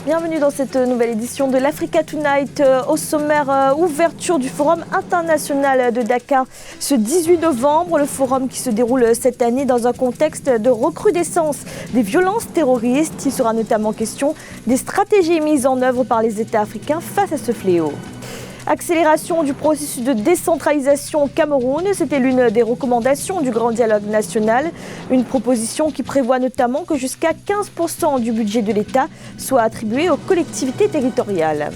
Bienvenue dans cette nouvelle édition de l'Africa Tonight. Au sommaire, ouverture du Forum international de Dakar ce 18 novembre. Le forum qui se déroule cette année dans un contexte de recrudescence des violences terroristes. Il sera notamment question des stratégies mises en œuvre par les États africains face à ce fléau. Accélération du processus de décentralisation au Cameroun, c'était l'une des recommandations du Grand Dialogue national. Une proposition qui prévoit notamment que jusqu'à 15% du budget de l'État soit attribué aux collectivités territoriales.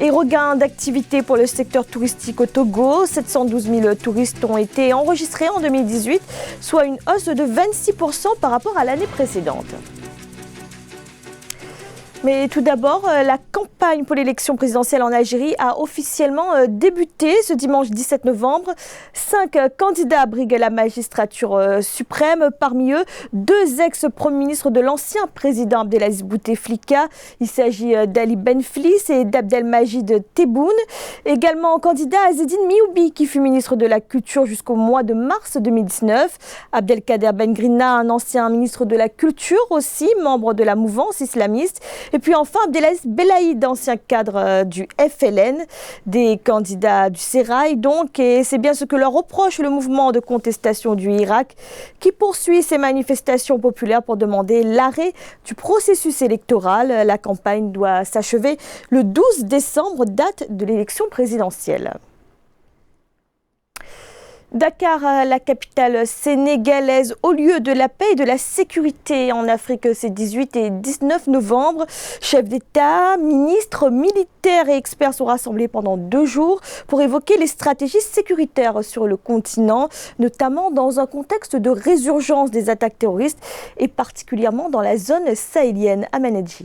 Et regain d'activité pour le secteur touristique au Togo. 712 000 touristes ont été enregistrés en 2018, soit une hausse de 26% par rapport à l'année précédente. Mais tout d'abord, la campagne pour l'élection présidentielle en Algérie a officiellement débuté ce dimanche 17 novembre. 5 candidats briguent la magistrature suprême. Parmi eux, 2 ex-premiers ministres de l'ancien président Abdelaziz Bouteflika. Il s'agit d'Ali Benflis et d'Abdelmajid Tebboune. Également candidat Azzedine Mioubi, qui fut ministre de la Culture jusqu'au mois de mars 2019. Abdelkader Ben Grina, un ancien ministre de la Culture aussi, membre de la mouvance islamiste. Et puis enfin, Abdelaziz Belaïd, ancien cadre du FLN, des candidats du Sérail donc. Et c'est bien ce que leur reproche le mouvement de contestation du Irak, qui poursuit ses manifestations populaires pour demander l'arrêt du processus électoral. La campagne doit s'achever le 12 décembre, date de l'élection présidentielle. Dakar, la capitale sénégalaise, au lieu de la paix et de la sécurité en Afrique ces 18 et 19 novembre. Chefs d'État, ministres, militaires et experts sont rassemblés pendant 2 jours pour évoquer les stratégies sécuritaires sur le continent, notamment dans un contexte de résurgence des attaques terroristes et particulièrement dans la zone sahélienne. Amanadji.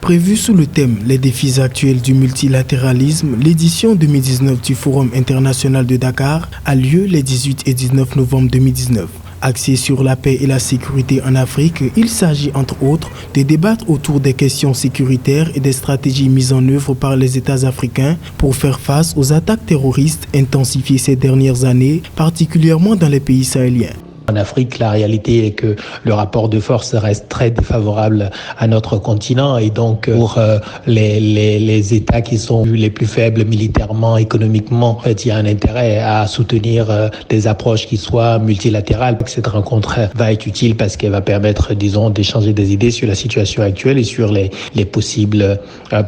Prévu sous le thème « Les défis actuels du multilatéralisme », l'édition 2019 du Forum international de Dakar a lieu les 18 et 19 novembre 2019. Axé sur la paix et la sécurité en Afrique, il s'agit entre autres de débattre autour des questions sécuritaires et des stratégies mises en œuvre par les États africains pour faire face aux attaques terroristes intensifiées ces dernières années, particulièrement dans les pays sahéliens. En Afrique, la réalité est que le rapport de force reste très défavorable à notre continent et donc pour les États qui sont les plus faibles militairement, économiquement, il y a un intérêt à soutenir des approches qui soient multilatérales. Cette rencontre va être utile parce qu'elle va permettre, disons, d'échanger des idées sur la situation actuelle et sur les possibles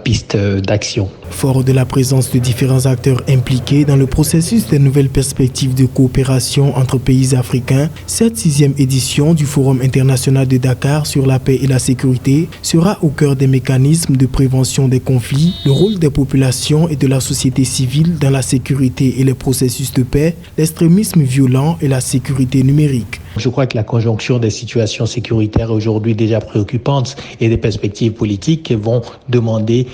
pistes d'action. Fort de la présence de différents acteurs impliqués dans le processus des nouvelles perspectives de coopération entre pays africains, cette 6e édition du Forum international de Dakar sur la paix et la sécurité sera au cœur des mécanismes de prévention des conflits, le rôle des populations et de la société civile dans la sécurité et les processus de paix, l'extrémisme violent et la sécurité numérique. Je crois que la conjonction des situations sécuritaires aujourd'hui déjà préoccupantes et des perspectives politiques vont demander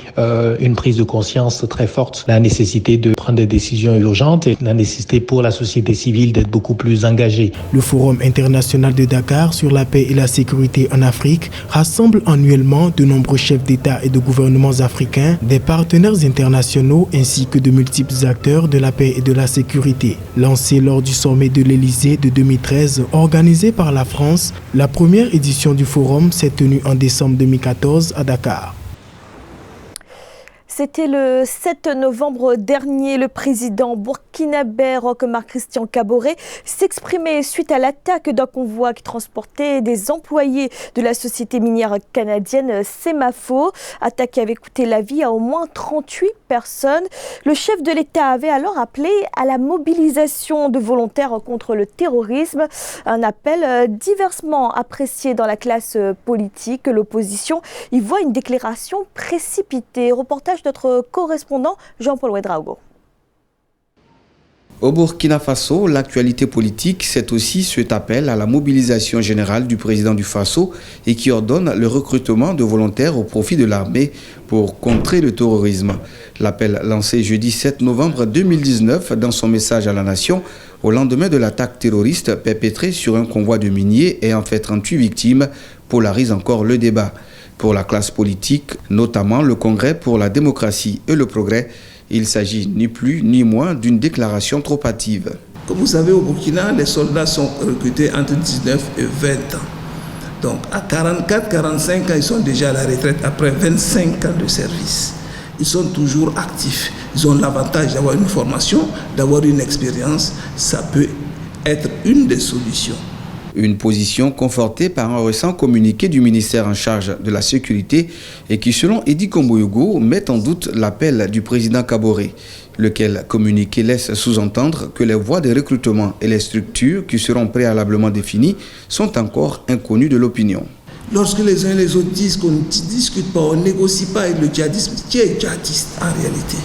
une prise de conscience très forte, la nécessité de prendre des décisions urgentes et la nécessité pour la société civile d'être beaucoup plus engagée. Le Forum international de Dakar sur la paix et la sécurité en Afrique rassemble annuellement de nombreux chefs d'État et de gouvernements africains, des partenaires internationaux ainsi que de multiples acteurs de la paix et de la sécurité. Lancé lors du sommet de l'Élysée de 2013, organisé par la France, la première édition du forum s'est tenue en décembre 2014 à Dakar. C'était le 7 novembre dernier. Le président burkinabé Roch-Marc Christian Kaboré s'exprimait suite à l'attaque d'un convoi qui transportait des employés de la société minière canadienne Semafo. Attaque qui avait coûté la vie à au moins 38 personnes. Le chef de l'État avait alors appelé à la mobilisation de volontaires contre le terrorisme. Un appel diversement apprécié dans la classe politique. L'opposition y voit une déclaration précipitée. Reportage notre correspondant Jean-Paul Ouedraogo. Au Burkina Faso, l'actualité politique, c'est aussi cet appel à la mobilisation générale du président du Faso et qui ordonne le recrutement de volontaires au profit de l'armée pour contrer le terrorisme. L'appel lancé jeudi 7 novembre 2019 dans son message à la nation au lendemain de l'attaque terroriste perpétrée sur un convoi de miniers ayant fait 38 victimes polarise encore le débat. Pour la classe politique, notamment le Congrès pour la démocratie et le progrès, il s'agit ni plus ni moins d'une déclaration trop hâtive. Comme vous savez, au Burkina, les soldats sont recrutés entre 19 et 20 ans. Donc à 44, 45 ans, ils sont déjà à la retraite après 25 ans de service. Ils sont toujours actifs. Ils ont l'avantage d'avoir une formation, d'avoir une expérience. Ça peut être une des solutions. Une position confortée par un récent communiqué du ministère en charge de la sécurité et qui, selon Eddy Komboyogo, met en doute l'appel du président Kaboré, lequel communiqué laisse sous-entendre que les voies de recrutement et les structures qui seront préalablement définies sont encore inconnues de l'opinion. Lorsque les uns et les autres disent qu'on ne discute pas, on ne négocie pas avec le djihadisme, qui est djihadiste en réalité?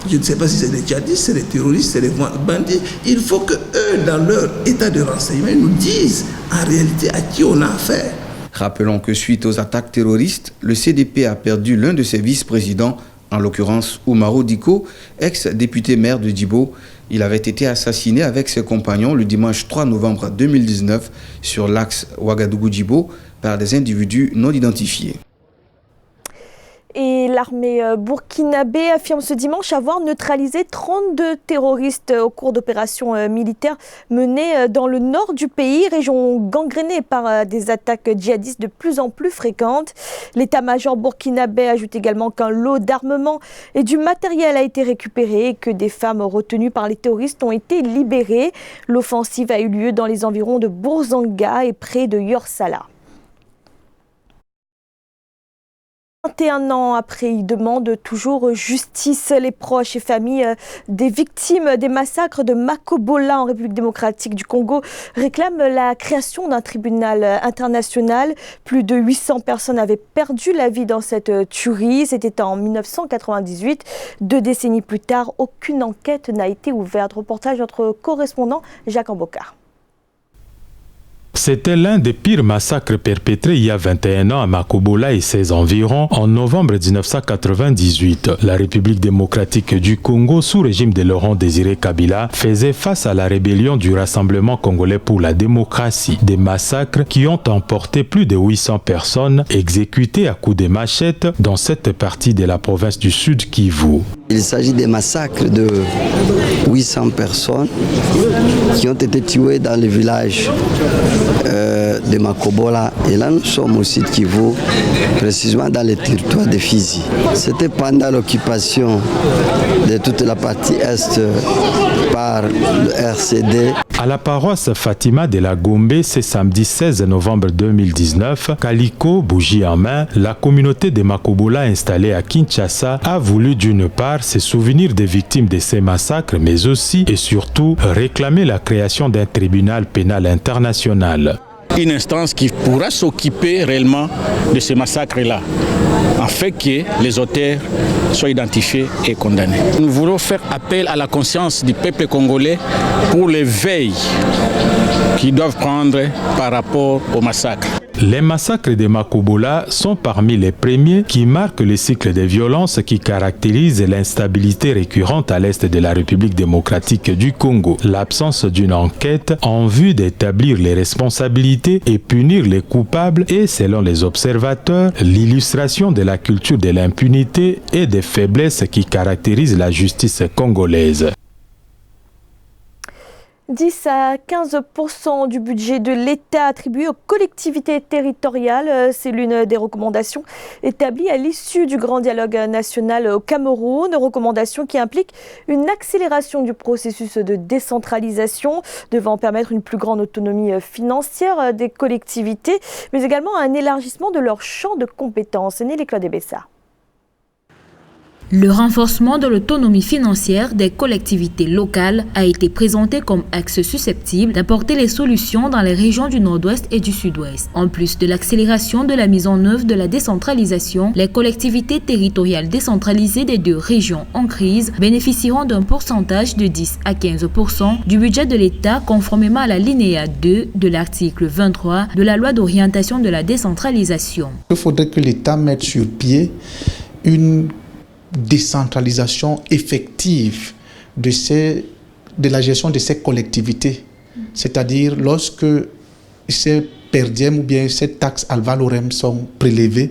Je ne sais pas si c'est des djihadistes, c'est des terroristes, c'est des bandits. Il faut qu'eux, dans leur état de renseignement, nous disent en réalité à qui on a affaire. Rappelons que suite aux attaques terroristes, le CDP a perdu l'un de ses vice-présidents, en l'occurrence Oumaro Diko, ex-député maire de Djibo. Il avait été assassiné avec ses compagnons le dimanche 3 novembre 2019 sur l'axe Ouagadougou-Djibo par des individus non identifiés. Et l'armée burkinabé affirme ce dimanche avoir neutralisé 32 terroristes au cours d'opérations militaires menées dans le nord du pays, région gangrénée par des attaques djihadistes de plus en plus fréquentes. L'état-major burkinabé ajoute également qu'un lot d'armement et du matériel a été récupéré et que des femmes retenues par les terroristes ont été libérées. L'offensive a eu lieu dans les environs de Bourzanga et près de Yorsala. 21 ans après, ils demandent toujours justice. Les proches et familles des victimes des massacres de Makobola en République démocratique du Congo réclament la création d'un tribunal international. Plus de 800 personnes avaient perdu la vie dans cette tuerie. C'était en 1998. 2 décennies plus tard, aucune enquête n'a été ouverte. Reportage de notre correspondant Jacques Ambokar. C'était l'un des pires massacres perpétrés il y a 21 ans à Makobola et ses environs en novembre 1998. La République démocratique du Congo, sous régime de Laurent Désiré Kabila, faisait face à la rébellion du Rassemblement congolais pour la démocratie. Des massacres qui ont emporté plus de 800 personnes exécutées à coups de machette dans cette partie de la province du Sud Kivu. Il s'agit des massacres de 800 personnes qui ont été tuées dans le village de Makobola. Et là, nous sommes au sud Kivu, précisément dans le territoire de Fizi. C'était pendant l'occupation de toute la partie est par le RCD. À la paroisse Fatima de la Gombe, ce samedi 16 novembre 2019, Kaliko, bougie en main, la communauté de Makobola installée à Kinshasa a voulu d'une part se souvenir des victimes de ces massacres, mais aussi et surtout réclamer la création d'un tribunal pénal international. Une instance qui pourra s'occuper réellement de ces massacres-là, afin que les auteurs soient identifiés et condamnés. Nous voulons faire appel à la conscience du peuple congolais pour l'éveil qu'ils doivent prendre par rapport au massacre. Les massacres de Makobola sont parmi les premiers qui marquent le cycle de violence qui caractérise l'instabilité récurrente à l'est de la République démocratique du Congo. L'absence d'une enquête en vue d'établir les responsabilités et punir les coupables est, selon les observateurs, l'illustration de la culture de l'impunité et des faiblesses qui caractérisent la justice congolaise. 10 à 15% du budget de l'État attribué aux collectivités territoriales. C'est l'une des recommandations établies à l'issue du grand dialogue national au Cameroun. Recommandation qui implique une accélération du processus de décentralisation devant permettre une plus grande autonomie financière des collectivités, mais également un élargissement de leur champ de compétences. Nelly Claude Bessa. Le renforcement de l'autonomie financière des collectivités locales a été présenté comme axe susceptible d'apporter les solutions dans les régions du Nord-Ouest et du Sud-Ouest. En plus de l'accélération de la mise en œuvre de la décentralisation, les collectivités territoriales décentralisées des 2 régions en crise bénéficieront d'un pourcentage de 10 à 15% du budget de l'État conformément à la linéa 2 de l'article 23 de la loi d'orientation de la décentralisation. Il faudrait que l'État mette sur pied une décentralisation effective de la gestion de ces collectivités. C'est-à-dire lorsque ces perdièmes ou bien ces taxes al valorem sont prélevées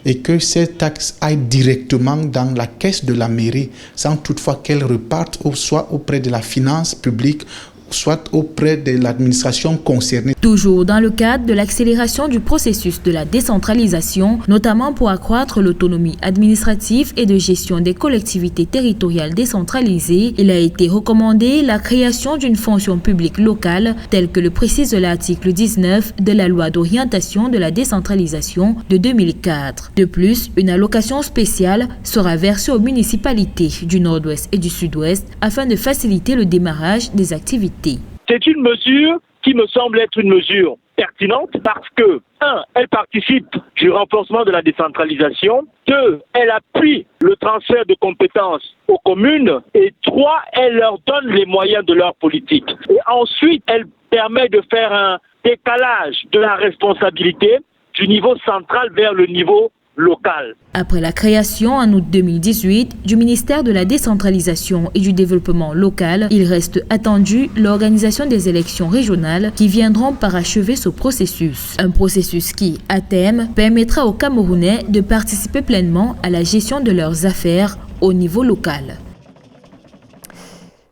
et que ces taxes aillent directement dans la caisse de la mairie sans toutefois qu'elles repartent soit auprès de la finance publique soit auprès de l'administration concernée. Toujours dans le cadre de l'accélération du processus de la décentralisation, notamment pour accroître l'autonomie administrative et de gestion des collectivités territoriales décentralisées, il a été recommandé la création d'une fonction publique locale, telle que le précise l'article 19 de la loi d'orientation de la décentralisation de 2004. De plus, une allocation spéciale sera versée aux municipalités du Nord-Ouest et du Sud-Ouest afin de faciliter le démarrage des activités. C'est une mesure qui me semble être une mesure pertinente parce que, 1, elle participe du renforcement de la décentralisation, 2, elle appuie le transfert de compétences aux communes et 3, elle leur donne les moyens de leur politique. Et ensuite, elle permet de faire un décalage de la responsabilité du niveau central vers le niveau local. Après la création en août 2018 du ministère de la décentralisation et du développement local, il reste attendu l'organisation des élections régionales qui viendront parachever ce processus. Un processus qui, à terme, permettra aux Camerounais de participer pleinement à la gestion de leurs affaires au niveau local.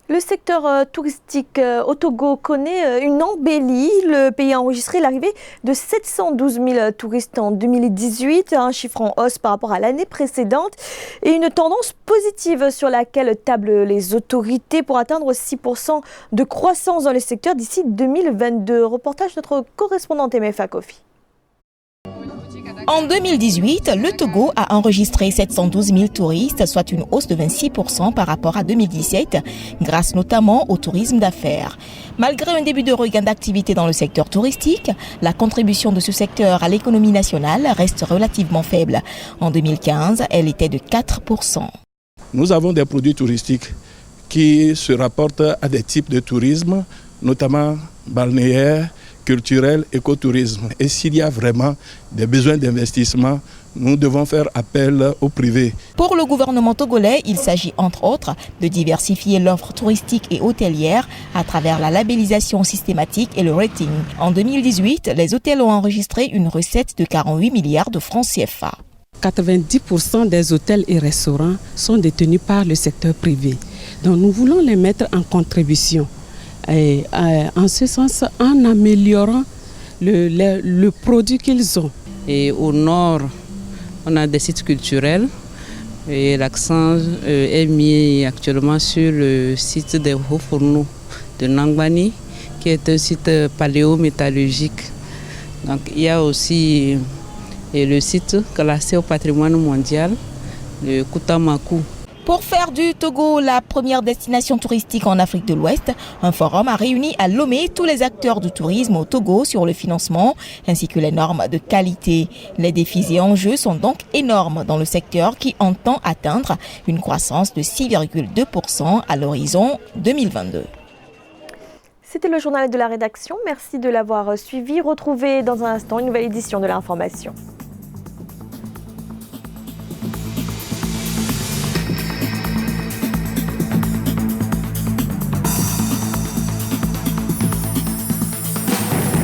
Le secteur touristique au Togo connaît une embellie. Le pays a enregistré l'arrivée de 712 000 touristes en 2018, un chiffre en hausse par rapport à l'année précédente et une tendance positive sur laquelle tablent les autorités pour atteindre 6% de croissance dans le secteur d'ici 2022. Reportage de notre correspondante MFA Kofi. En 2018, le Togo a enregistré 712 000 touristes, soit une hausse de 26% par rapport à 2017, grâce notamment au tourisme d'affaires. Malgré un début de regain d'activité dans le secteur touristique, la contribution de ce secteur à l'économie nationale reste relativement faible. En 2015, elle était de 4%. Nous avons des produits touristiques qui se rapportent à des types de tourisme, notamment balnéaire, culturel, écotourisme. Et s'il y a vraiment des besoins d'investissement, nous devons faire appel au privé. Pour le gouvernement togolais, il s'agit entre autres de diversifier l'offre touristique et hôtelière à travers la labellisation systématique et le rating. En 2018, les hôtels ont enregistré une recette de 48 milliards de francs CFA. 90% des hôtels et restaurants sont détenus par le secteur privé. Donc nous voulons les mettre en contribution. Et, en ce sens, en améliorant le produit qu'ils ont. Et au nord, on a des sites culturels et l'accent est mis actuellement sur le site des hauts fourneaux de Nangbani, qui est un site paléométallurgique. Donc il y a aussi le site classé au patrimoine mondial, le Koutamakou. Pour faire du Togo la première destination touristique en Afrique de l'Ouest, un forum a réuni à Lomé tous les acteurs du tourisme au Togo sur le financement ainsi que les normes de qualité. Les défis et enjeux sont donc énormes dans le secteur qui entend atteindre une croissance de 6,2% à l'horizon 2022. C'était le journal de la rédaction. Merci de l'avoir suivi. Retrouvez dans un instant une nouvelle édition de l'information.